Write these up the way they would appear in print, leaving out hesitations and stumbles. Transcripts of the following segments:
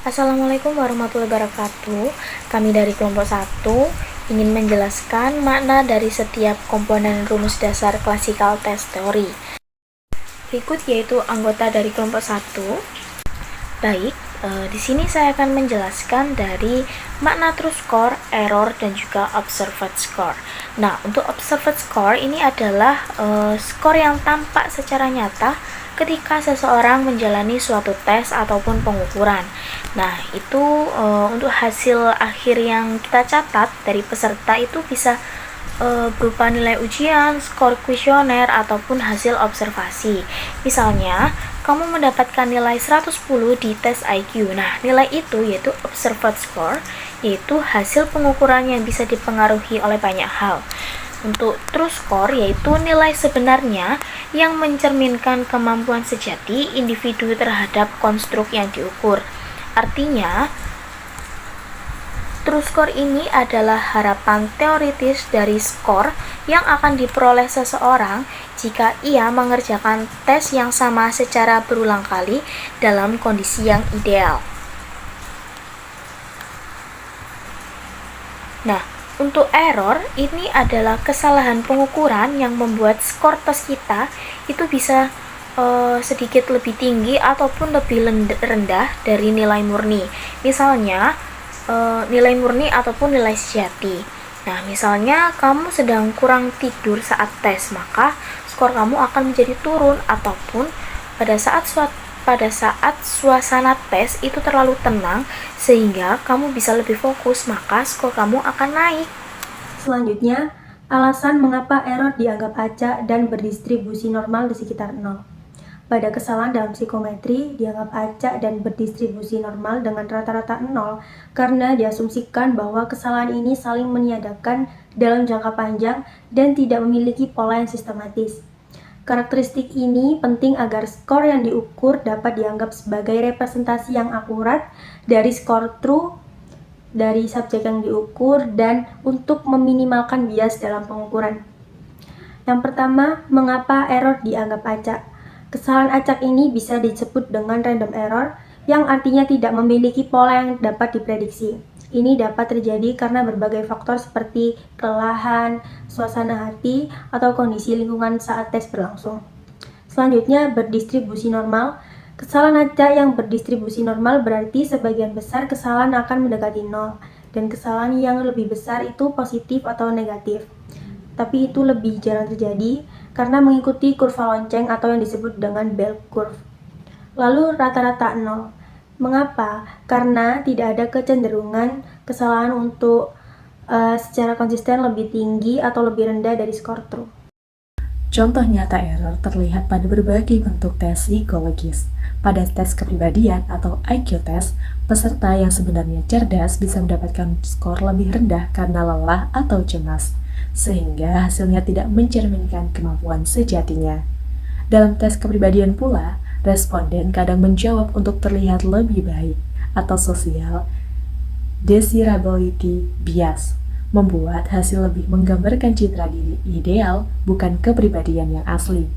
Assalamualaikum warahmatullahi wabarakatuh. Kami dari kelompok 1 ingin menjelaskan makna dari setiap komponen rumus dasar classical test theory. Berikut yaitu anggota dari kelompok 1. Baik, di sini saya akan menjelaskan dari makna true score, error, dan juga observed score. Nah, untuk observed score ini adalah skor yang tampak secara nyata ketika seseorang menjalani suatu tes ataupun pengukuran. Nah, itu untuk hasil akhir yang kita catat dari peserta itu bisa berupa nilai ujian, skor kuesioner, ataupun hasil observasi. Misalnya, kamu mendapatkan nilai 110 di tes IQ. Nah, nilai itu yaitu observed score, yaitu hasil pengukuran yang bisa dipengaruhi oleh banyak hal. Untuk true score yaitu nilai sebenarnya yang mencerminkan kemampuan sejati individu terhadap konstruk yang diukur. Artinya, true score ini adalah harapan teoritis dari skor yang akan diperoleh seseorang jika ia mengerjakan tes yang sama secara berulang kali dalam kondisi yang ideal. Nah, untuk error, ini adalah kesalahan pengukuran yang membuat skor tes kita itu bisa sedikit lebih tinggi ataupun lebih rendah dari nilai murni. Misalnya, nilai murni ataupun nilai sejati. Nah, misalnya kamu sedang kurang tidur saat tes, maka skor kamu akan menjadi turun, ataupun pada saat suasana tes itu terlalu tenang sehingga kamu bisa lebih fokus, maka skor kamu akan naik. Selanjutnya, alasan mengapa error dianggap acak dan berdistribusi normal di sekitar 0. Pada kesalahan dalam psikometri dianggap acak dan berdistribusi normal dengan rata-rata 0 karena diasumsikan bahwa kesalahan ini saling meniadakan dalam jangka panjang dan tidak memiliki pola yang sistematis. Karakteristik ini penting agar skor yang diukur dapat dianggap sebagai representasi yang akurat dari skor true dari subjek yang diukur dan untuk meminimalkan bias dalam pengukuran. Yang pertama, mengapa error dianggap acak? Kesalahan acak ini bisa disebut dengan random error, yang artinya tidak memiliki pola yang dapat diprediksi. Ini dapat terjadi karena berbagai faktor seperti kelelahan, suasana hati, atau kondisi lingkungan saat tes berlangsung. Selanjutnya, berdistribusi normal. Kesalahan acak yang berdistribusi normal berarti sebagian besar kesalahan akan mendekati 0, dan kesalahan yang lebih besar itu positif atau negatif. Tapi itu lebih jarang terjadi karena mengikuti kurva lonceng atau yang disebut dengan bell curve. Lalu rata-rata 0. Mengapa? Karena tidak ada kecenderungan kesalahan untuk secara konsisten lebih tinggi atau lebih rendah dari skor true. Contoh nyata error terlihat pada berbagai bentuk tes psikologis. Pada tes kepribadian atau IQ test, peserta yang sebenarnya cerdas bisa mendapatkan skor lebih rendah karena lelah atau cemas, sehingga hasilnya tidak mencerminkan kemampuan sejatinya. Dalam tes kepribadian pula, responden kadang menjawab untuk terlihat lebih baik atau social desirability bias, membuat hasil lebih menggambarkan citra diri ideal, bukan kepribadian yang asli.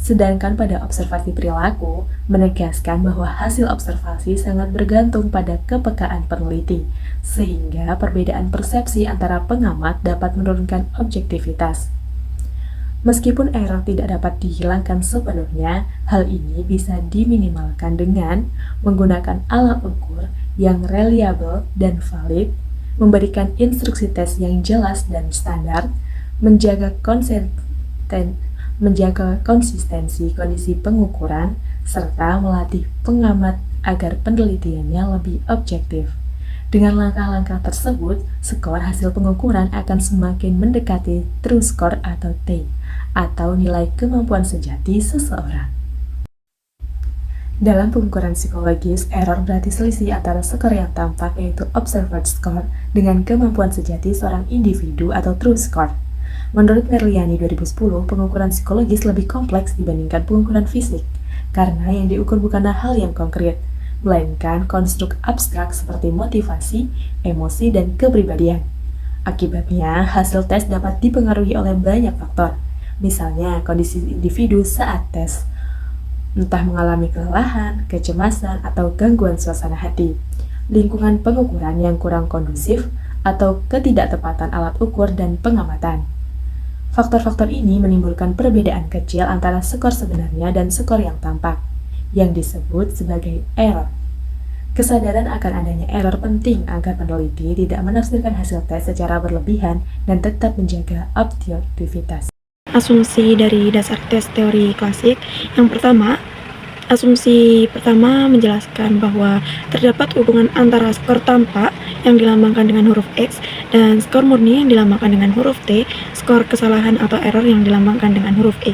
Sedangkan pada observasi perilaku, menegaskan bahwa hasil observasi sangat bergantung pada kepekaan peneliti, sehingga perbedaan persepsi antara pengamat dapat menurunkan objektivitas. Meskipun error tidak dapat dihilangkan sepenuhnya, hal ini bisa diminimalkan dengan menggunakan alat ukur yang reliable dan valid, memberikan instruksi tes yang jelas dan standar, menjaga konsistensi kondisi pengukuran, serta melatih pengamat agar penelitiannya lebih objektif. Dengan langkah-langkah tersebut, skor hasil pengukuran akan semakin mendekati true score atau T, atau nilai kemampuan sejati seseorang. Dalam pengukuran psikologis, error berarti selisih antara skor yang tampak yaitu observed score dengan kemampuan sejati seorang individu atau true score. Menurut Merliani 2010, pengukuran psikologis lebih kompleks dibandingkan pengukuran fisik, karena yang diukur bukanlah hal yang konkret, melainkan konstruk abstrak seperti motivasi, emosi, dan kepribadian. Akibatnya, hasil tes dapat dipengaruhi oleh banyak faktor, misalnya kondisi individu saat tes, entah mengalami kelelahan, kecemasan, atau gangguan suasana hati. lingkungan pengukuran yang kurang kondusif, atau ketidaktepatan alat ukur dan pengamatan. Faktor-faktor ini menimbulkan perbedaan kecil antara skor sebenarnya dan skor yang tampak, yang disebut sebagai error. Kesadaran akan adanya error penting agar peneliti tidak menafsirkan hasil tes secara berlebihan dan tetap menjaga objektivitas. Asumsi dari dasar tes teori klasik. Yang pertama, asumsi pertama menjelaskan bahwa terdapat hubungan antara skor tampak yang dilambangkan dengan huruf X dan skor murni yang dilambangkan dengan huruf T, skor kesalahan atau error yang dilambangkan dengan huruf E.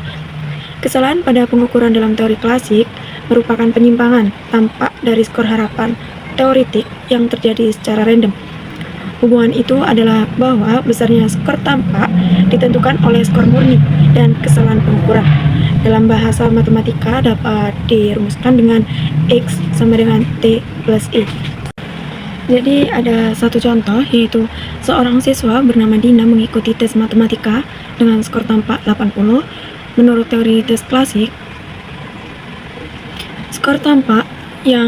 Kesalahan pada pengukuran dalam teori klasik merupakan penyimpangan tampak dari skor harapan teoretik yang terjadi secara random. Hubungan itu adalah bahwa besarnya skor tampak ditentukan oleh skor murni dan kesalahan pengukuran. Dalam bahasa matematika dapat dirumuskan dengan X sama dengan T plus E. Jadi ada satu contoh, yaitu seorang siswa bernama Dina mengikuti tes matematika dengan skor tampak 80. Menurut teori tes klasik, skor tampak yang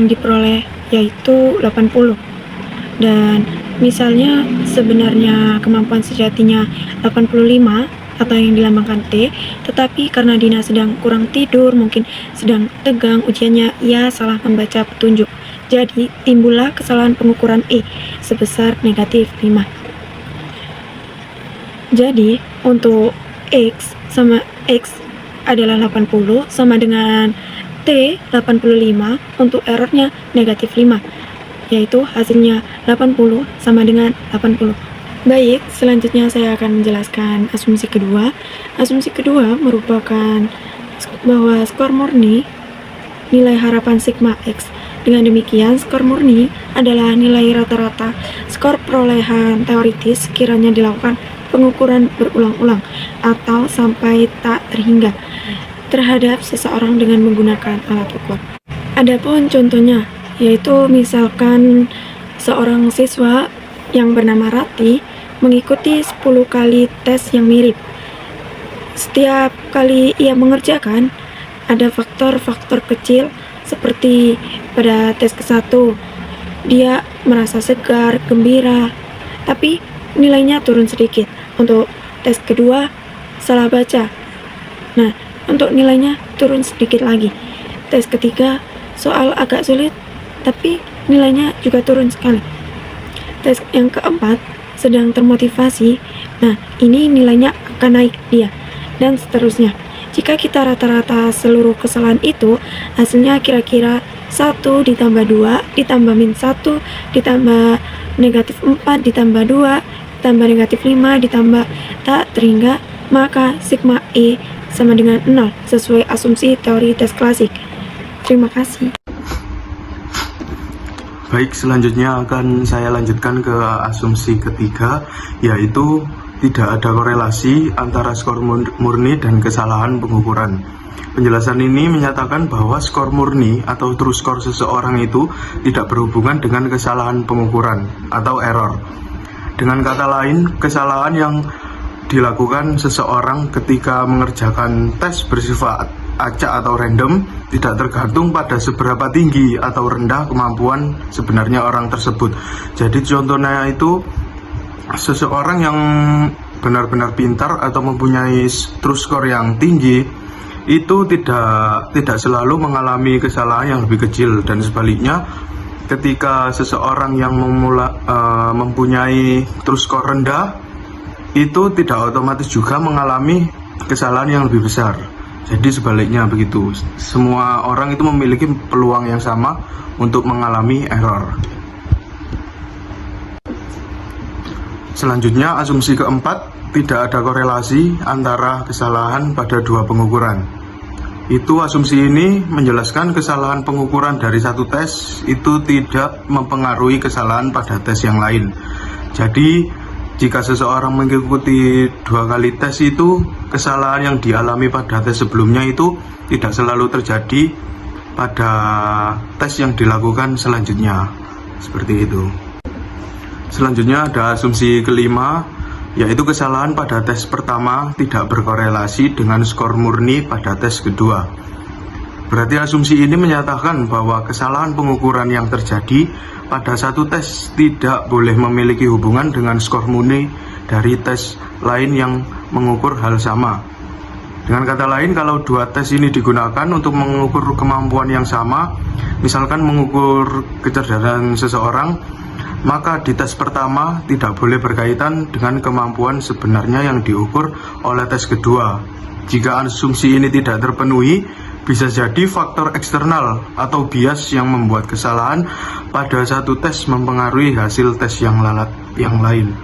diperoleh yaitu 80. Dan misalnya sebenarnya kemampuan sejatinya 85 atau yang dilambangkan T, tetapi karena Dina sedang kurang tidur, mungkin sedang tegang ujiannya, ia salah membaca petunjuk. Jadi timbullah kesalahan pengukuran E sebesar negatif 5. Jadi untuk X sama X adalah 80 sama dengan T 85, untuk errornya negatif 5, yaitu hasilnya 80 sama dengan 80. Baik, selanjutnya saya akan menjelaskan asumsi kedua. Asumsi kedua merupakan bahwa skor murni nilai harapan sigma X. Dengan demikian, skor murni adalah nilai rata-rata skor perolehan teoritis sekiranya dilakukan pengukuran berulang-ulang atau sampai tak terhingga terhadap seseorang dengan menggunakan alat ukur. Adapun contohnya, yaitu misalkan seorang siswa yang bernama Rati mengikuti 10 kali tes yang mirip. Setiap kali ia mengerjakan, ada faktor-faktor kecil seperti pada tes ke-1, dia merasa segar, gembira, tapi nilainya turun sedikit. Untuk tes kedua, salah baca. Nah, untuk nilainya turun sedikit lagi. Tes ketiga, soal agak sulit, tapi nilainya juga turun sekali. Tes yang keempat, sedang termotivasi. Nah, ini nilainya akan naik dia, dan seterusnya. Jika kita rata-rata seluruh kesalahan itu, hasilnya kira-kira 1 ditambah 2 ditambah min 1 ditambah negatif 4 ditambah 2 ditambah negatif 5 ditambah tak terhingga, maka sigma E sama dengan 0 sesuai asumsi teori tes klasik. Terima kasih. Baik, selanjutnya akan saya lanjutkan ke asumsi ketiga, yaitu tidak ada korelasi antara skor murni dan kesalahan pengukuran. Penjelasan ini menyatakan bahwa skor murni atau true score seseorang itu tidak berhubungan dengan kesalahan pengukuran atau error. Dengan kata lain, kesalahan yang dilakukan seseorang ketika mengerjakan tes bersifat acak atau random tidak tergantung pada seberapa tinggi atau rendah kemampuan sebenarnya orang tersebut. Jadi contohnya itu seseorang yang benar-benar pintar atau mempunyai true score yang tinggi itu tidak selalu mengalami kesalahan yang lebih kecil, dan sebaliknya ketika seseorang yang mempunyai true score rendah itu tidak otomatis juga mengalami kesalahan yang lebih besar. Jadi sebaliknya begitu, semua orang itu memiliki peluang yang sama untuk mengalami error. Selanjutnya, asumsi keempat, tidak ada korelasi antara kesalahan pada dua pengukuran. Itu asumsi ini menjelaskan kesalahan pengukuran dari satu tes itu tidak mempengaruhi kesalahan pada tes yang lain. Jadi, jika seseorang mengikuti 2 kali tes itu, kesalahan yang dialami pada tes sebelumnya itu tidak selalu terjadi pada tes yang dilakukan selanjutnya. Seperti itu. Selanjutnya ada asumsi kelima, yaitu kesalahan pada tes pertama tidak berkorelasi dengan skor murni pada tes kedua. Berarti asumsi ini menyatakan bahwa kesalahan pengukuran yang terjadi pada satu tes tidak boleh memiliki hubungan dengan skor murni dari tes lain yang mengukur hal sama. Dengan kata lain, kalau dua tes ini digunakan untuk mengukur kemampuan yang sama, misalkan mengukur kecerdasan seseorang, maka di tes pertama tidak boleh berkaitan dengan kemampuan sebenarnya yang diukur oleh tes kedua. Jika asumsi ini tidak terpenuhi, bisa jadi faktor eksternal atau bias yang membuat kesalahan pada satu tes mempengaruhi hasil tes yang lain.